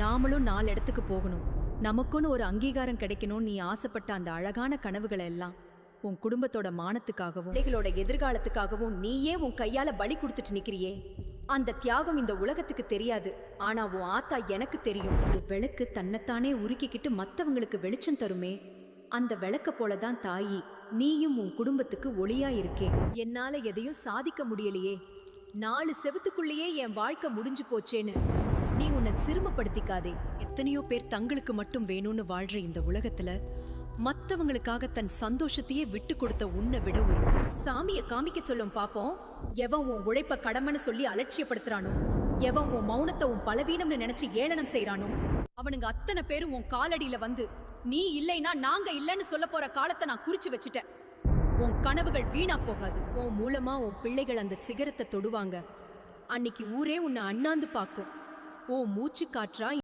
நாமளும் 4 இடத்துக்கு போகணும். நமக்குன்னு ஒரு அங்கீகாரம் கிடைக்கணும். நீ ஆசைப்பட்ட அந்த அழகான கனவுகளை எல்லாம் உன் குடும்பத்தோட மானத்துக்காகவும் பிள்ளைகளோட எதிர்காலத்துக்காகவும் நீயே உன் கையால பலி கொடுத்துட்டு நிக்கிறியே. அந்த தியாகம் இந்த உலகத்துக்கு தெரியாது. ஆனா உன் ஆத்தா எனக்கு தெரியும். ஒரு விளக்கு தன்னைத்தானே உருக்கிக்கிட்டு மத்தவங்களுக்கு வெளிச்சம் தருமே, அந்த விளக்க போலதான் தாயி நீயும் உன் குடும்பத்துக்கு ஒளியா இருக்கே. என்னால எதையும் சாதிக்க முடியலையே, 4 செவத்துக்குள்ளேயே என் வாழ்க்கை முடிஞ்சு போச்சேன்னு நீ உன்னை சிறுமப்படுத்திக்காதே. எத்தனையோ பேர் தங்களுக்கு மட்டும் வேணும்னு வாழ்ற இந்த உலகத்துல மத்தவங்களுக்காக தன் சந்தோஷத்தையே விட்டு கொடுத்த உன்னை விட ஒரு சாமியை காமிக்க சொல்லும் பாப்போம். எவன் உன் உழைப்ப கடமைன்னு சொல்லி அலட்சியப்படுத்துறானோ, எவன் உன் மௌனத்தை உன் பலவீனம்னு நினைச்சு ஏளனம் செய்யறானோ, அவனுங்க அத்தனை பேரும் உன் காலடியில வந்து நீ இல்லைன்னா நாங்க இல்லைன்னு சொல்ல போற காலத்தை நான் குறிச்சு வச்சுட்டேன். உன் கனவுகள் வீணா போகாது. உன் மூலமா உன் பிள்ளைகள் அந்த சிகரத்தை தொடுவாங்க. அன்னைக்கு ஊரே உன்னை அண்ணாந்து பார்க்கும். உன் மூச்சு காற்றா